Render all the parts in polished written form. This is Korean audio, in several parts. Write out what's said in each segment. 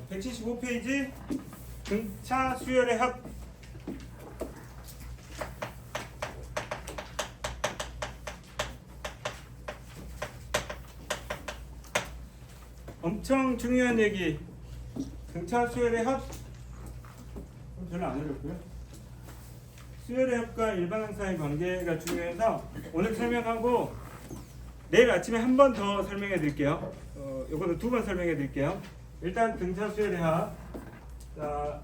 175페이지 등차 수열의 합. 엄청 중요한 얘기. 등차 수열의 합. 별로 안 어렵고요. 수열의 합과 일반항 사이 관계가 중요해서 오늘 설명하고 내일 아침에 한 번 더 설명해 드릴게요. 요거는 두 번 설명해 드릴게요. 일단 등차 수열의 합. 자,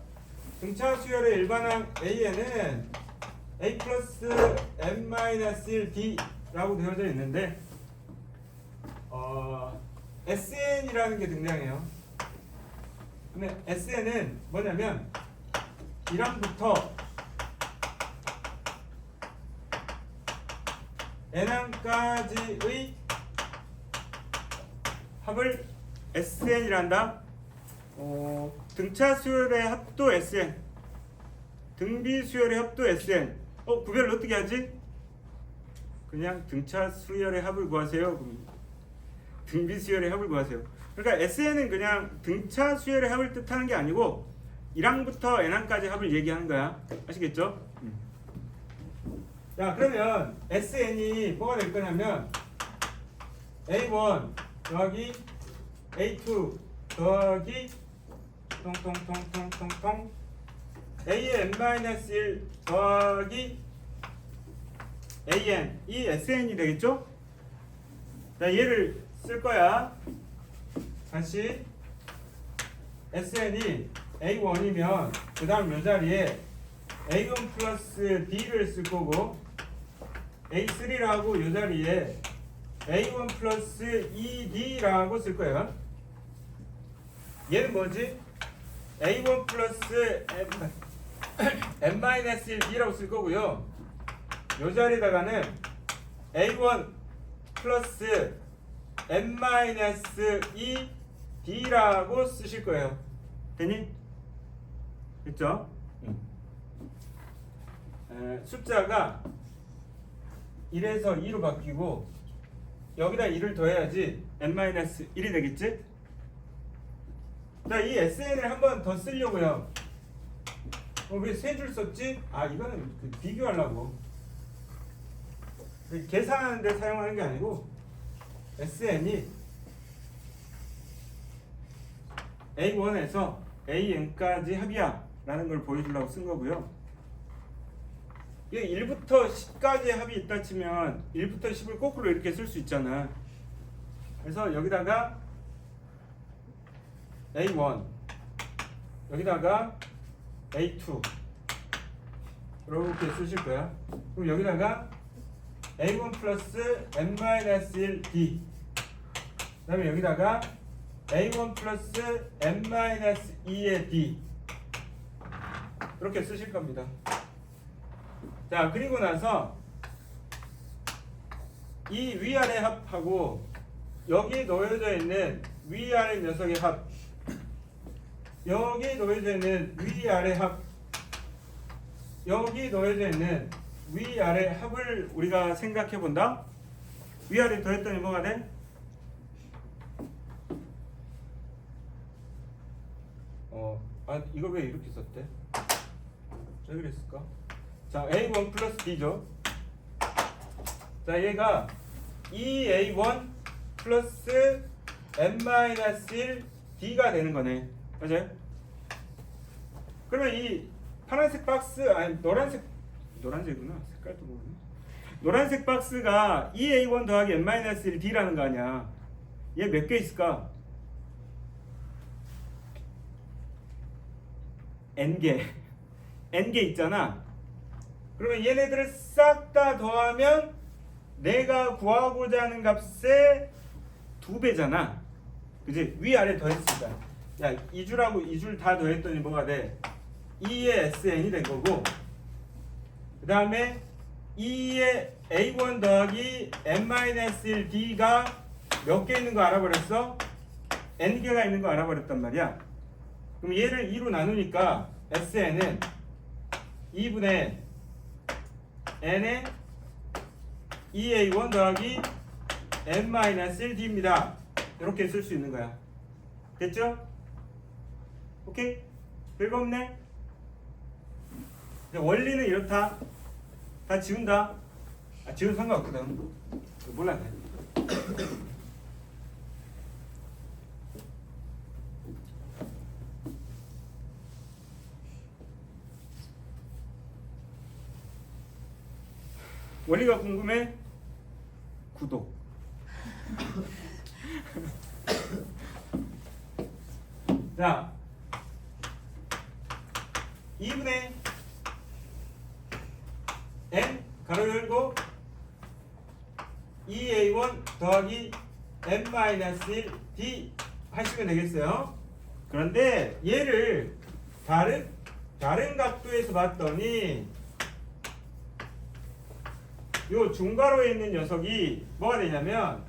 등차 수열의 일반항 A에는 A 플러스 n 마이너스 1 D라고 되어져 있는데 SN이라는 게 등장해요. 근데 SN은 뭐냐면 1항부터 n항까지의 합을 SN이란다. 등차 수열의 합도 SN, 등비 수열의 합도 SN. 구별을 어떻게 하지? 그냥 등차 수열의 합을 구하세요. 등비 수열의 합을 구하세요. 그러니까 SN은 그냥 등차 수열의 합을 뜻하는 게 아니고 1항부터 n항까지 합을 얘기하는 거야. 아시겠죠? 자, 그러면 SN이 뭐가 될 거냐면 A1 더하기 A2 더하기 통통통통통통 AN-1 더하기 AN, 이 SN이 되겠죠? 자, 얘를 쓸 거야. 다시 SN이 A1이면 그 다음 요 자리에 A1 플러스 D를 쓸 거고 A3라고 요 자리에 A1 플러스 2D라고 쓸 거예요. 얘는 뭐지? A1 플러스 n-1D라고 쓸 거고요. 요 자리에다가는 A1 플러스 n-2D라고 쓰실 거예요. 되니? 됐죠? 숫자가 1에서 2로 바뀌고 여기다 2를 더해야지 n-1이 되겠지? 자, 이 SN을 한 번 더 쓰려고요. 왜 세 줄 썼지? 이거는 비교하려고. 계산하는데 사용하는 게 아니고 SN이 A1에서 AN까지 합이야 라는 걸 보여주려고 쓴 거고요. 이게 1부터 10까지 합이 있다 치면 1부터 10을 거꾸로 이렇게 쓸 수 있잖아. 그래서 여기다가 A1 여기다가 A2 이렇게 쓰실 거야. 그럼 여기다가 A1 플러스 n-1D 그 다음에 여기다가 A1 플러스 n-2의 D 이렇게 쓰실 겁니다. 자, 그리고 나서 이 위아래 합하고 여기 놓여져 있는 위아래 녀석의 합, 여기 놓여져 있는 위아래 합, 여기 놓여져 있는 위아래 합을 우리가 생각해 본다. 위아래 더했더니 뭐가 돼? 이거 왜 이렇게 썼대? 왜 그랬을까? 자, A1 플러스 D죠. 자, 얘가 2A1 플러스 n-1 D가 되는 거네. 맞아요? 그러면 이 파란색 박스, 노란색이구나. 색깔도 모르네. 노란색 박스가 2A1 더하기 n-1 D라는 거 아니야. 얘 몇 개 있을까? n개 있잖아. 그러면 얘네들을 싹 다 더하면 내가 구하고자 하는 값의 2배잖아. 그치? 위아래 더했으니까. 야, 2줄하고 2줄 다 더했더니 뭐가 돼? 2의 SN이 된 거고, 그 다음에 2의 A1 더하기 n-1D가 몇 개 있는 거 알아버렸어? n개가 있는 거 알아버렸단 말이야. 그럼 얘를 2로 나누니까 SN은 2분의 n의 2A1 더하기 n-1D입니다. 이렇게 쓸 수 있는 거야. 됐죠? 오케이? 별거 없네? 원리는 이렇다. 다 지운다. 지운 상관없거든. 몰라. 원리가 궁금해? 구독. 자, 2분의 n 가로 열고 2a1 더하기 n-1 d 하시면 되겠어요. 그런데 얘를 다른 각도에서 봤더니 요 중괄호에 있는 녀석이 뭐가 되냐면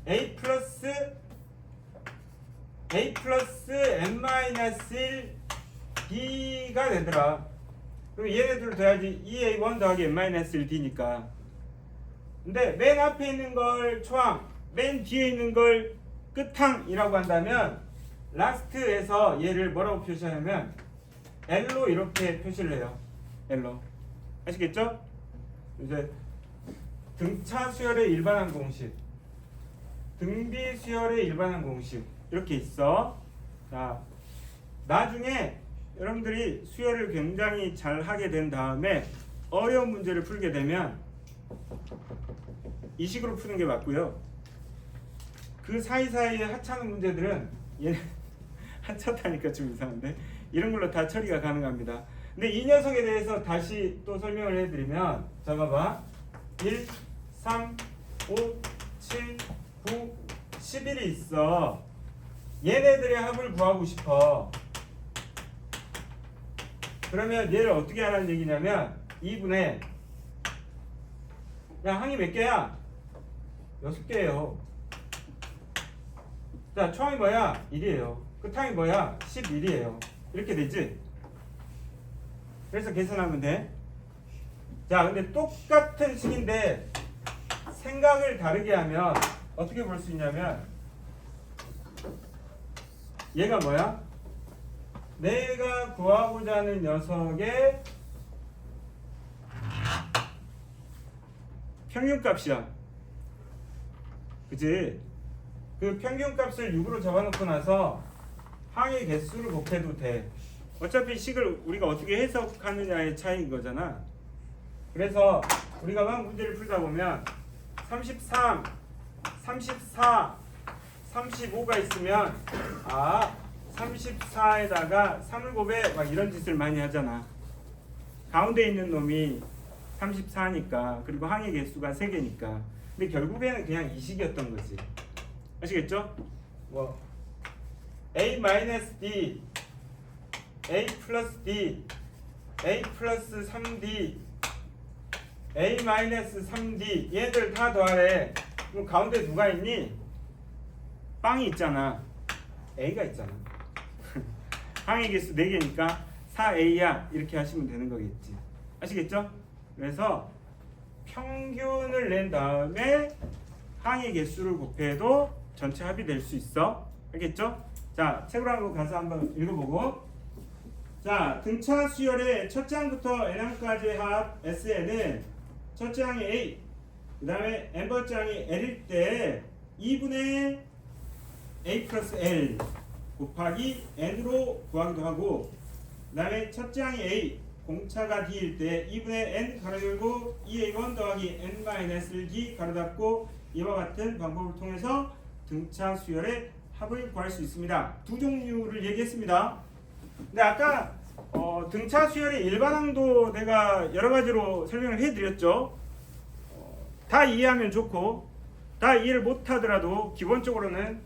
a 플러스 n-1 d가 되더라. 그럼 얘네들 더해야지 2a1 더하기 n-1 d니까. 근데 맨 앞에 있는 걸 초항, 맨 뒤에 있는 걸 끝항이라고 한다면 라스트에서 얘를 뭐라고 표시하냐면 L로 이렇게 표시를 해요. L로. 아시겠죠? 이제 등차 수열의 일반항 공식, 등비 수열의 일반항 공식 이렇게 있어. 자, 나중에 여러분들이 수열을 굉장히 잘 하게 된 다음에 어려운 문제를 풀게 되면 이 식으로 푸는 게 맞고요. 그 사이사이에 하찮은 문제들은 얘는 하찮다니까 좀 이상한데 이런 걸로 다 처리가 가능합니다. 근데 이 녀석에 대해서 다시 또 설명을 해드리면 자 봐봐. 1, 3, 5, 7, 9, 11이 있어. 얘네들의 합을 구하고 싶어. 그러면 얘를 어떻게 하라는 얘기냐면 2분의 야 항이 몇 개야? 6개예요. 자 초항이 뭐야? 1이에요. 끝항이 뭐야? 11이에요. 이렇게 되지? 그래서 계산하면 돼. 자 근데 똑같은 식인데 생각을 다르게 하면 어떻게 볼 수 있냐면 얘가 뭐야? 내가 구하고자 하는 녀석의 평균값이야. 그치? 그 평균값을 6으로 적어놓고 나서 항의 개수를 곱해도 돼. 어차피 식을 우리가 어떻게 해석하느냐의 차이인 거잖아. 그래서 우리가 막 문제를 풀다 보면 33, 34, 35가 있으면 34에다가 3을 곱해 막 이런 짓을 많이 하잖아. 가운데 있는 놈이 34니까 그리고 항의 개수가 3개니까. 근데 결국에는 그냥 이 식이었던 거지. 아시겠죠? 뭐 a-d, a 플러스 d, a 플러스 3d, a-3d 얘들 다 더하래. 그럼 가운데 누가 있니? 빵이 있잖아. a가 있잖아. 항의 개수 4개니까 4a야 이렇게 하시면 되는 거겠지. 아시겠죠? 그래서 평균을 낸 다음에 항의 개수를 곱해도 전체 합이 될 수 있어. 알겠죠? 자, 책으로 한번 가서 한번 읽어보고. 자, 등차 수열의 첫 장부터 n항까지의 합 SN은 첫 장이 A, 그 다음에 n번장이 L일 때 2분의 A 플러스 L 곱하기 N으로 구하기도 하고, 그 다음에 첫 장이 A, 공차가 D일 때 2분의 N 가로 열고 2A1 더하기 N-1D 가로 닫고 이와 같은 방법을 통해서 등차 수열의 합을 구할 수 있습니다. 두 종류를 얘기했습니다. 근데 아까 등차 수열의 일반항도 내가 여러 가지로 설명을 해드렸죠. 다 이해하면 좋고 다 이해를 못하더라도 기본적으로는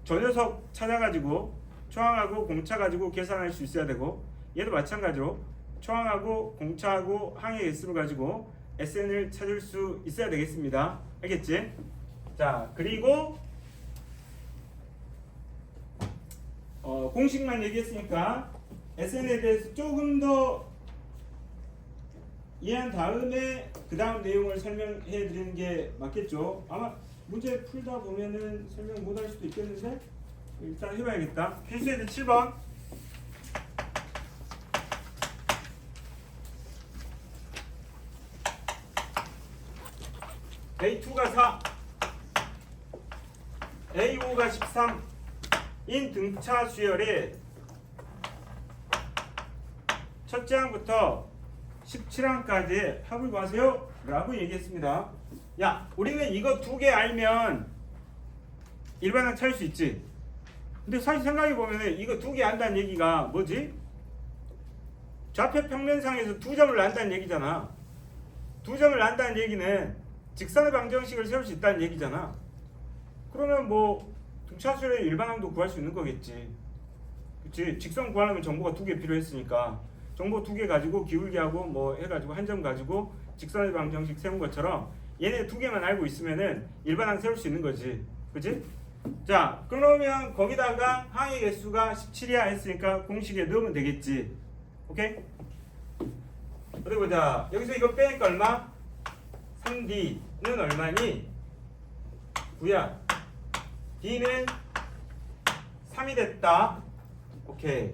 저 녀석 찾아가지고 초항하고 공차 가지고 계산할 수 있어야 되고, 얘도 마찬가지로 초항하고 공차하고 항의 개수를 가지고 SN을 찾을 수 있어야 되겠습니다. 알겠지? 자, 그리고 공식만 얘기했으니까 SN에 대해서 조금 더 이해한 다음에 그 다음 내용을 설명해 드리는 게 맞겠죠. 아마 문제 풀다 보면은 설명 못 할 수도 있겠는데 일단 해봐야겠다. 필수예제 7번. A2가 4, A5가 13인 등차 수열의 첫째 항부터 17항까지 합을 구하세요 라고 얘기했습니다. 야, 우리는 이거 두 개 알면 일반항 찾을 수 있지. 근데 사실 생각해보면 이거 두 개 안다는 얘기가 뭐지? 좌표 평면상에서 두 점을 안다는 얘기잖아. 두 점을 안다는 얘기는 직선의 방정식을 세울 수 있다는 얘기잖아. 그러면 뭐 등차수열의 일반항도 구할 수 있는 거겠지. 그치? 직선 구하려면 정보가 두 개 필요했으니까 정보 두 개 가지고 기울기하고 뭐 해가지고 한 점 가지고 직선의 방정식 세운 것처럼 얘네 두 개만 알고 있으면은 일반항 세울 수 있는 거지. 그치? 자, 그러면 거기다가 항의 개수가 17이야 했으니까 공식에 넣으면 되겠지. 오케이? 어디 보자. 여기서 이거 빼니까 얼마? 3D는 얼마니? 9야. D는 3이 됐다. 오케이.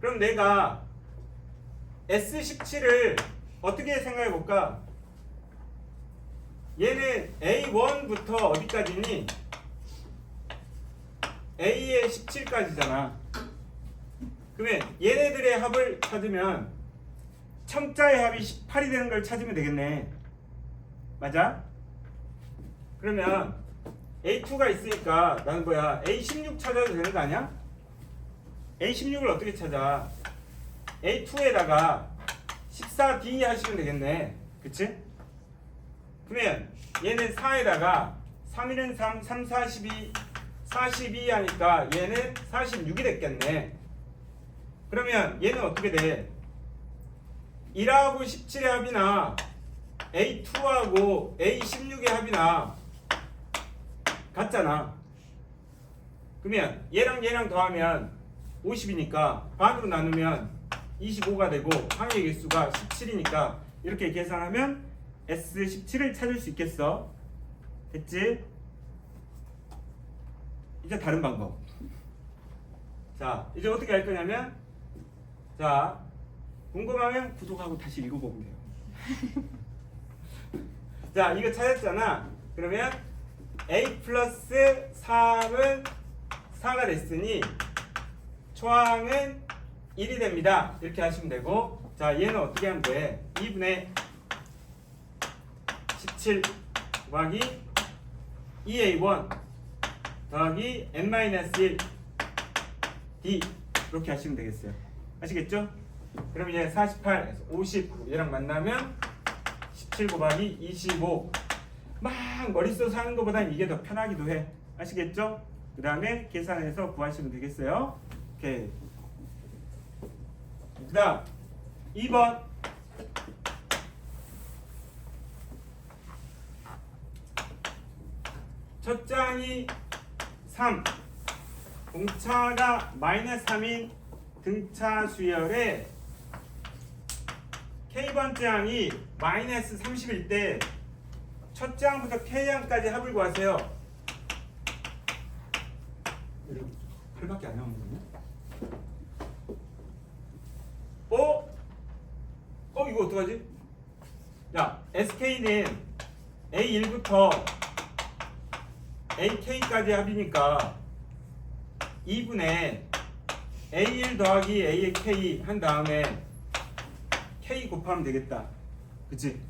그럼 내가 S17을 어떻게 생각해 볼까? 얘는 A1부터 어디까지니? A의 17까지잖아. 그러면 얘네들의 합을 찾으면 첨자의 합이 18이 되는 걸 찾으면 되겠네. 맞아? 그러면 A2가 있으니까 나는 뭐야? A16 찾아도 되는 거 아니야? A16을 어떻게 찾아? A2에다가 14D 하시면 되겠네. 그치? 그러면 얘는 4에다가 3, 1은 3, 3, 42, 42 하니까 얘는 46이 됐겠네. 그러면 얘는 어떻게 돼? 1하고 17의 합이나 A2하고 A16의 합이나 같잖아. 그러면 얘랑 더하면 50이니까 반으로 나누면 25가 되고 항의 개수가 17이니까 이렇게 계산하면 S17을 찾을 수 있겠어. 됐지? 이제 다른 방법. 자, 이제 어떻게 할 거냐면, 자, 궁금하면 구독하고 다시 읽어보면 돼요. 자, 이거 찾았잖아. 그러면 A 플러스 3은 4가 됐으니 초항은 1이 됩니다. 이렇게 하시면 되고, 자, 얘는 어떻게 하면 돼? 2분의 17 곱하기 2A1 더하기 n-1 D 이렇게 하시면 되겠어요. 아시겠죠? 그럼 이제 48에서 50 얘랑 만나면 17 곱하기 25 막 머리 써서 하는 것보단 이게 더 편하기도 해. 아시겠죠? 그 다음에 계산해서 구하시면 되겠어요. 오케이. 그 다음 2번 첫 장이 3 공차가 마이너스 3인 등차 수열에 K번째 항이 마이너스 30일 때 첫째 항부터 K항까지 합을 구하세요. 8밖에 안 나오는군요. 이거 어떡하지? 야, SK는 A1부터 AK까지 합이니까 2분의 A1 더하기 AK 한 다음에 K 곱하면 되겠다. 그치?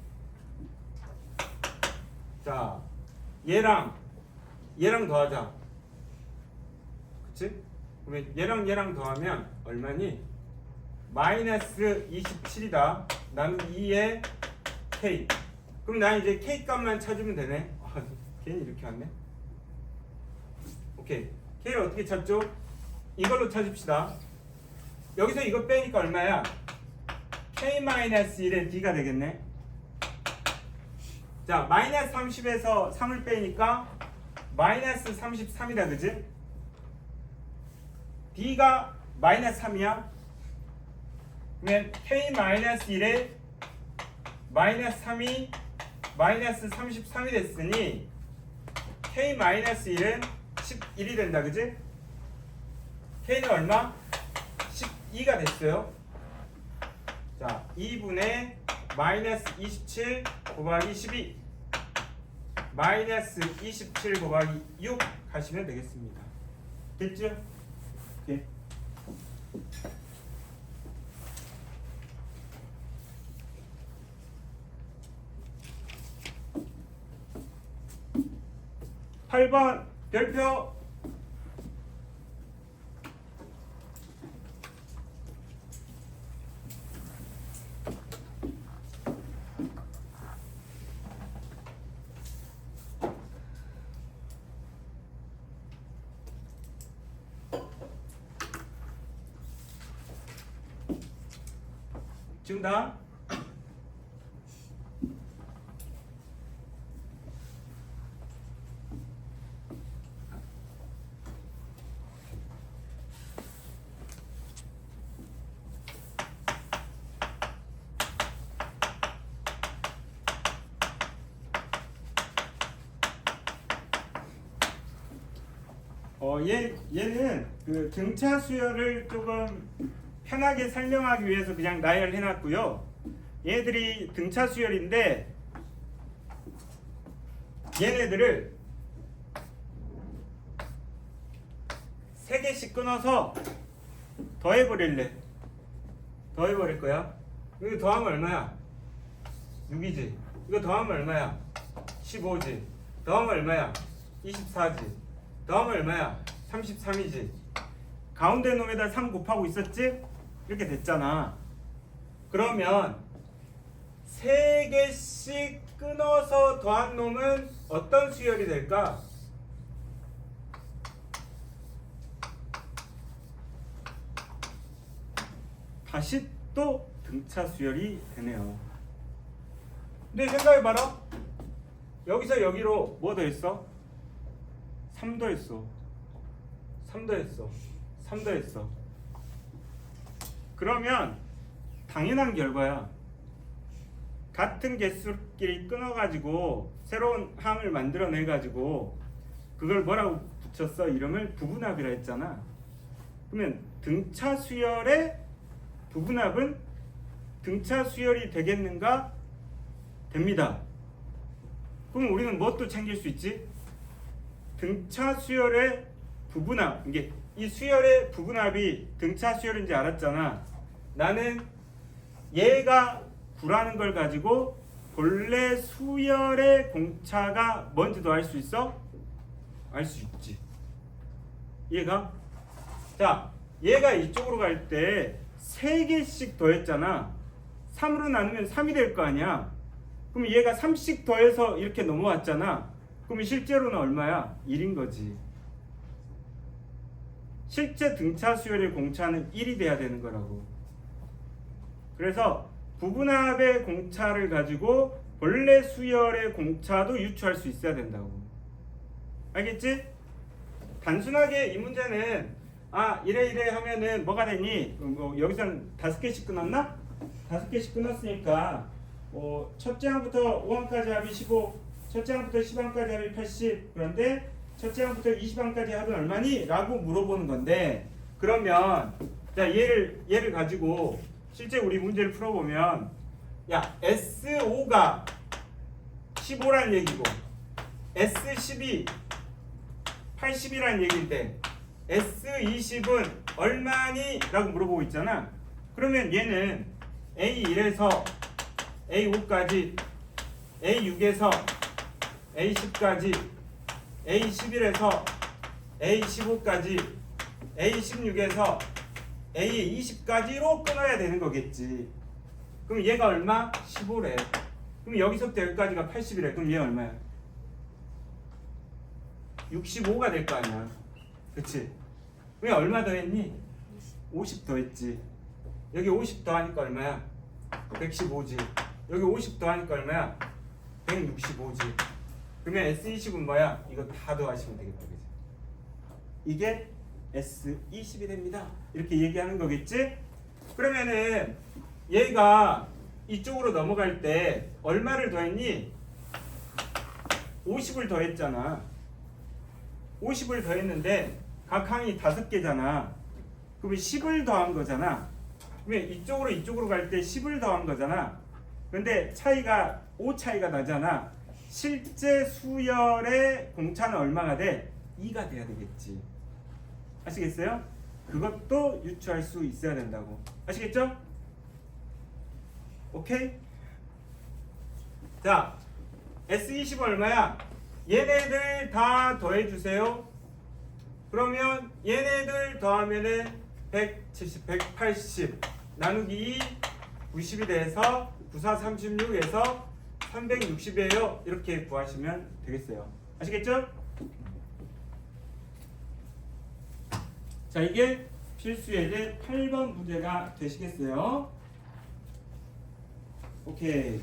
자, 얘랑 더하자. 그치? 그러면 얘랑 더하면 얼마니? 마이너스 27이다. 나는 2의 K. 그럼 난 이제 K 값만 찾으면 되네. 괜히 이렇게 왔네. 오케이. K를 어떻게 찾죠? 이걸로 찾읍시다. 여기서 이거 빼니까 얼마야? K-1의 D가 되겠네. 자, 마이너스 30에서 3을 빼니까 마이너스 33이다. 그지? D가 마이너스 3이야. 그러면 K-1의 마이너스 3이 마이너스 33이 됐으니 K-1은 11이 된다. 그지? K는 얼마? 12가 됐어요. 자, 2분의 마이너스 27 곱하기 12 마이너스 27 곱하기 6 하시면 되겠습니다. 됐죠? 예. (8번) 별표. 정답. 얘는 그 등차 수열을 조금 편하게 설명하기 위해서 그냥 나열해 놨고요. 얘들이 등차 수열인데 얘네들을 3개씩 끊어서 더해버릴래. 더해버릴 거야. 이거 더하면 얼마야? 6이지. 이거 더하면 얼마야? 15지. 더하면 얼마야? 24지. 더하면 얼마야? 33이지. 가운데 놈에다 3 곱하고 있었지? 이렇게 됐잖아. 그러면 3개씩 끊어서 더한 놈은 어떤 수열이 될까? 다시 또 등차 수열이 되네요. 근데 생각해봐라. 여기서 여기로 뭐 더했어? 3 더했어. 3 더했어. 3 더했어. 그러면 당연한 결과야. 같은 개수끼리 끊어가지고 새로운 항을 만들어내가지고 그걸 뭐라고 붙였어? 이름을 부분합이라 했잖아. 그러면 등차 수열의 부분합은 등차 수열이 되겠는가? 됩니다. 그럼 우리는 뭐 또 챙길 수 있지? 등차 수열의 부분합, 이게 이 수열의 부분합이 등차 수열인지 알았잖아. 나는 얘가 9라는 걸 가지고 본래 수열의 공차가 뭔지도 알 수 있어? 알 수 있지. 얘가? 자, 얘가 이쪽으로 갈 때 3개씩 더했잖아. 3으로 나누면 3이 될 거 아니야. 그럼 얘가 3씩 더해서 이렇게 넘어왔잖아. 그럼 실제로는 얼마야? 1인 거지. 실제 등차 수열의 공차는 1이 돼야 되는 거라고. 그래서 부분합의 공차를 가지고 본래 수열의 공차도 유추할 수 있어야 된다고. 알겠지? 단순하게 이 문제는 이래 하면은 뭐가 되니? 여기서는 5개씩 끊었나? 5개씩 끊었으니까 첫째 항부터 5항까지 합이 15, 첫째 항부터 10항까지 합이 80. 그런데 첫째 항부터 20항까지 합은 얼마니? 라고 물어보는 건데, 그러면 자 얘를 가지고 실제 우리 문제를 풀어보면, 야 S5가 15란 얘기고 S10이 80이란 얘기인데 S20은 얼마니? 라고 물어보고 있잖아. 그러면 얘는 A1에서 A5까지, A6에서 A10까지, A11에서 A15까지, A16에서 A20까지로 끊어야 되는 거겠지. 그럼 얘가 얼마? 15래. 그럼 여기서부터 여기까지가 80이래. 그럼 얘 얼마야? 65가 될 거 아니야. 그치? 왜 얼마 더했니? 50 더했지. 여기 50 더하니까 얼마야? 115지. 여기 50 더하니까 얼마야? 165지. 그러면 S20은 뭐야? 이거 다 더하시면 되겠다. 그치? 이게 S20이 됩니다. 이렇게 얘기하는 거겠지? 그러면은 얘가 이쪽으로 넘어갈 때 얼마를 더했니? 50을 더했잖아. 50을 더했는데 각 항이 5개잖아. 그러면 10을 더한 거잖아. 그러면 이쪽으로 갈 때 10을 더한 거잖아. 근데 차이가 O 차이가 나잖아. 실제 수열의 공차는 얼마가 돼? 2가 돼야 되겠지. 아시겠어요? 그것도 유추할 수 있어야 된다고. 아시겠죠? 오케이? 자, S20은 얼마야? 얘네들 다 더해주세요. 그러면 얘네들 더하면은 170, 180 나누기 2, 90이 돼서 94, 36에서 360이에요. 이렇게 구하시면 되겠어요. 아시겠죠? 자, 이게 필수예제 8번 문제가 되시겠어요? 오케이.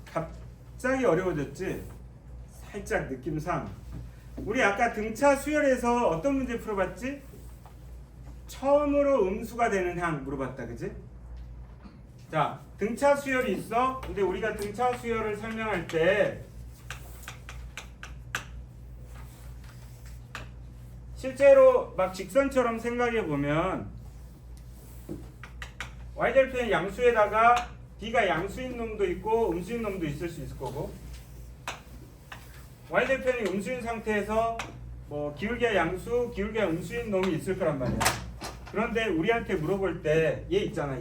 갑자기 어려워졌지? 살짝 느낌상. 우리 아까 등차 수열에서 어떤 문제 풀어봤지? 처음으로 음수가 되는 항 물어봤다, 그지? 자, 등차 수열이 있어. 근데 우리가 등차 수열을 설명할 때 실제로 막 직선처럼 생각해 보면 y절편 양수에다가 d가 양수인 놈도 있고 음수인 놈도 있을 수 있을 거고, y절편이 음수인 상태에서 뭐 기울기가 양수, 기울기가 음수인 놈이 있을 거란 말이야. 그런데 우리한테 물어볼 때 얘 있잖아,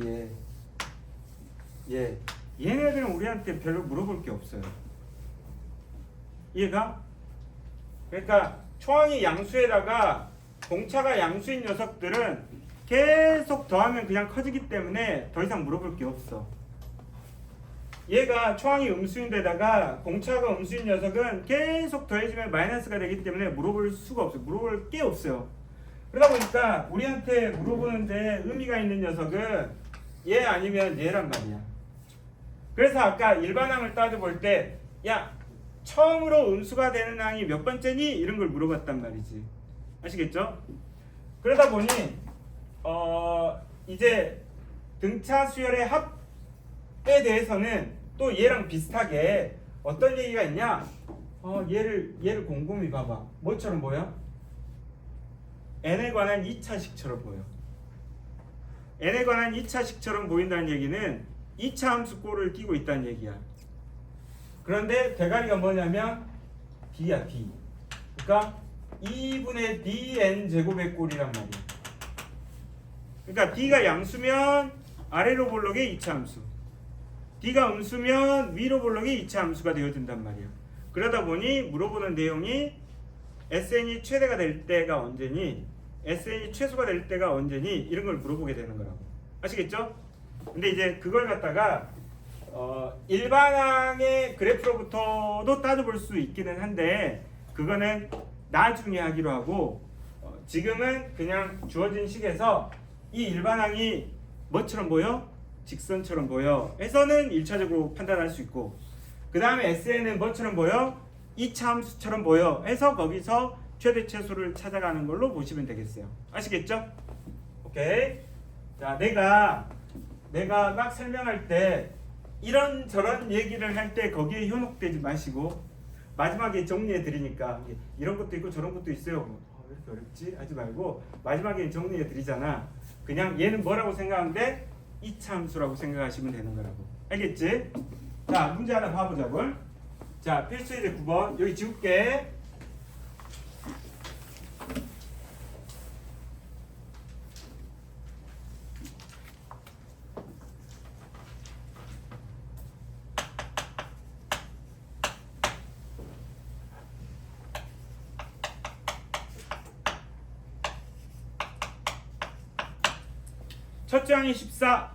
얘네들은 우리한테 별로 물어볼 게 없어요. 이해가? 그러니까 초항이 양수에다가 공차가 양수인 녀석들은 계속 더하면 그냥 커지기 때문에 더 이상 물어볼 게 없어. 얘가 초항이 음수인데다가 공차가 음수인 녀석은 계속 더해지면 마이너스가 되기 때문에 물어볼 수가 없어요. 물어볼 게 없어요. 그러다 보니까 우리한테 물어보는데 의미가 있는 녀석은 얘 아니면 얘란 말이야. 그래서 아까 일반항을 따져볼 때 야, 처음으로 음수가 되는 항이 몇 번째니? 이런 걸 물어봤단 말이지. 아시겠죠? 그러다 보니 이제 등차 수열의 합에 대해서는 또 얘랑 비슷하게 어떤 얘기가 있냐? 얘를 곰곰이 봐봐. 뭐처럼 보여? n에 관한 2차식처럼 보여. n에 관한 2차식처럼 보인다는 얘기는 2차 함수 꼴을 띄고 있다는 얘기야. 그런데 대가리가 뭐냐면 d야, d. 그러니까 2분의 dn 제곱의 꼴이란 말이야. 그러니까 d가 양수면 아래로 볼록의 2차 함수, d가 음수면 위로 볼록의 2차 함수가 되어진단 말이야. 그러다 보니 물어보는 내용이 SN이 최대가 될 때가 언제니, SN이 최소가 될 때가 언제니, 이런 걸 물어보게 되는 거라고. 아시겠죠? 근데 이제 그걸 갖다가 일반항의 그래프로부터도 따져볼 수 있기는 한데 그거는 나중에 하기로 하고, 지금은 그냥 주어진 식에서 이 일반항이 뭐처럼 보여? 직선처럼 보여 해서는 1차적으로 판단할 수 있고, 그 다음에 SN은 뭐처럼 보여? 2차 함수처럼 보여 해서 거기서 최대 최소를 찾아가는 걸로 보시면 되겠어요. 아시겠죠? 오케이. 자, 내가 막 설명할 때 이런저런 얘기를 할 때 거기에 현혹되지 마시고 마지막에 정리해 드리니까 이런 것도 있고 저런 것도 있어요. 왜 이렇게 어렵지? 하지 말고 마지막에 정리해 드리잖아. 그냥 얘는 뭐라고 생각하는데 2차 함수라고 생각하시면 되는 거라고. 알겠지? 자, 문제 하나 봐보자고. 자, 필수예제 9번 여기 지울게. 첫째 항이 14.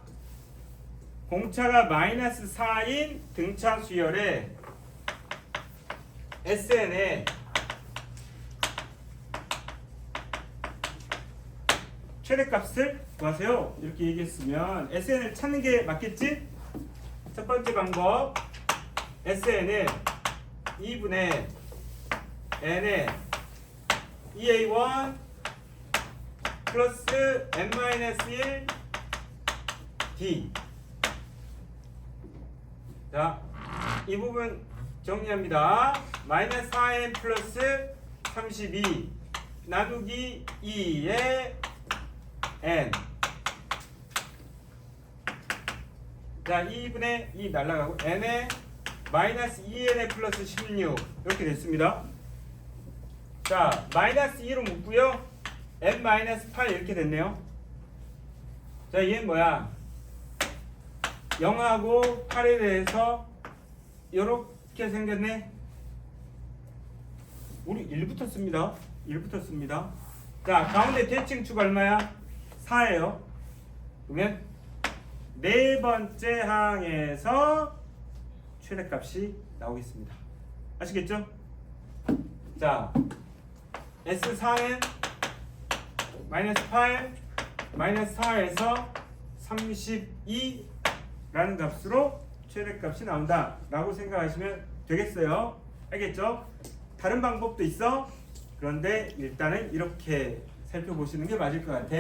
공차가 마이너스 4인 등차 수열에 SN의 최대값을 구하세요. 이렇게 얘기했으면 SN을 찾는 게 맞겠지? 첫 번째 방법, SN은 2분의 n의 2a1 플러스 n-1 d. 자, 이 부분 정리합니다. 마이너스 4n 플러스 32 나누기 2의 n 자, 2분의 2 날라가고 n에 마이너스 2n에 플러스 16 이렇게 됐습니다. 자, 마이너스 2로 묶고요. n 마이너스 8 이렇게 됐네요. 자, 얘는 뭐야? 0하고 8에 대해서 이렇게 생겼네. 우리 1 붙었습니다. 1 붙었습니다. 자, 가운데 대칭축 얼마야? 4예요. 그러면 네 번째 항에서 최대값이 나오겠습니다. 아시겠죠? 자, S4는 마이너스 8, 마이너스 4에서 32라는 값으로 최대값이 나온다 라고 생각하시면 되겠어요. 알겠죠? 다른 방법도 있어. 그런데 일단은 이렇게 살펴보시는 게 맞을 것 같아.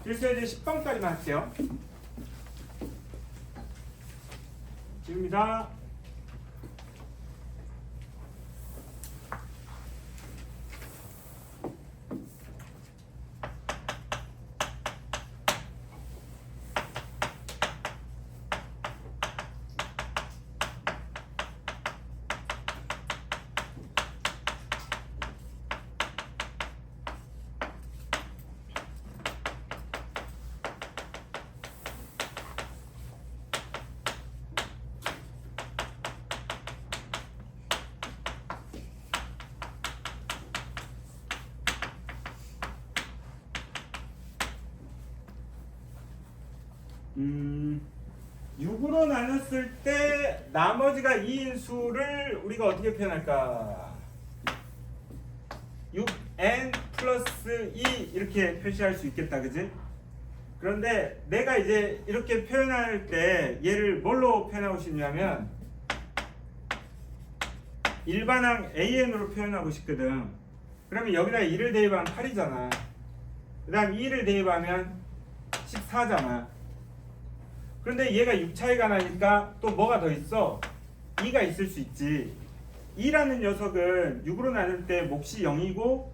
그래서 이제 10번까지만 할게요. 지금입니다. 음, 6으로 나눴을 때 나머지가 2인 수를 우리가 어떻게 표현할까? 6n 플러스 2 이렇게 표시할 수 있겠다, 그지? 그런데 내가 이제 이렇게 표현할 때 얘를 뭘로 표현하고 싶냐면 일반항 an으로 표현하고 싶거든. 그러면 여기다 2를 대입하면 8이잖아. 그 다음 2를 대입하면 14잖아. 그런데 얘가 6 차이가 나니까 또 뭐가 더 있어? 2가 있을 수 있지. 2라는 녀석은 6으로 나눌 때 몫이 0이고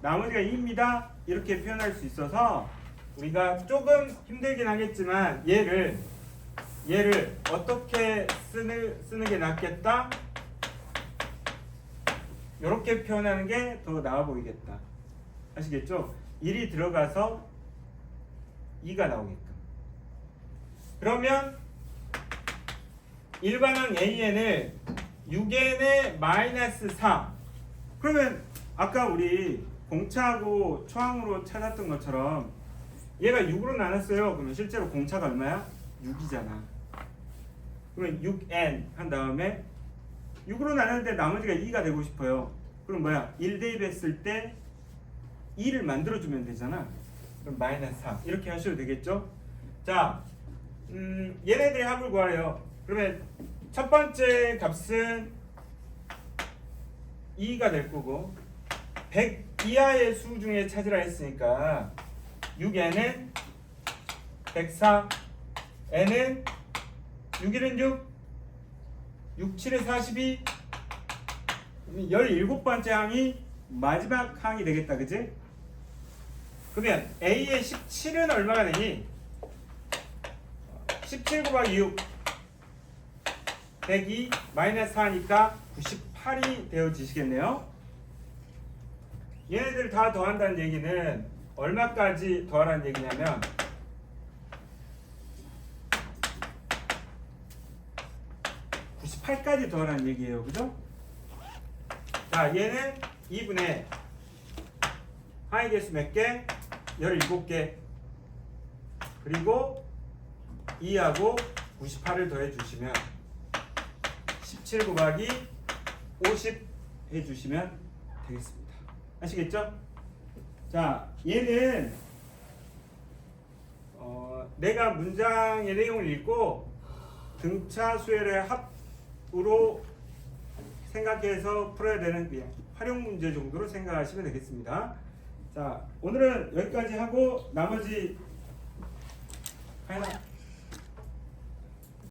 나머지가 2입니다. 이렇게 표현할 수 있어서 우리가 조금 힘들긴 하겠지만 얘를 어떻게 쓰는 게 낫겠다? 이렇게 표현하는 게 더 나아 보이겠다. 아시겠죠? 1이 들어가서 2가 나오게끔. 그러면 일반항 AN을 6n에 마이너스 4. 그러면 아까 우리 공차하고 초항으로 찾았던 것처럼 얘가 6으로 나눴어요. 그러면 실제로 공차가 얼마야? 6이잖아. 그러면 6n 한 다음에 6으로 나눴는데 나머지가 2가 되고 싶어요. 그럼 뭐야? 1 대입했을 때 2를 만들어주면 되잖아. 그럼 마이너스 4 이렇게 하셔도 되겠죠? 자, 얘네들의 합을 구하래요. 그러면 첫 번째 값은 2가 될 거고 100 이하의 수 중에 찾으라 했으니까 6n은 104, n은 6일은 6, 6, 7에 42, 17번째 항이 마지막 항이 되겠다, 그지? 그러면 A의 17은 얼마가 되니? 17 곱하기 6 102 마이너스 4니까 98이 되어지시겠네요. 얘네들 다 더한다는 얘기는 얼마까지 더하라는 얘기냐면 98까지 더하라는 얘기예요. 그죠? 자, 얘는 2분의 항의 개수 몇 개? 17개. 그리고 2하고 98을 더해 주시면 17 곱하기 50 해주시면 되겠습니다. 아시겠죠? 자, 얘는 내가 문장의 내용을 읽고 등차 수열의 합으로 생각해서 풀어야 되는 그냥 활용 문제 정도로 생각하시면 되겠습니다. 자, 오늘은 여기까지 하고 나머지 하나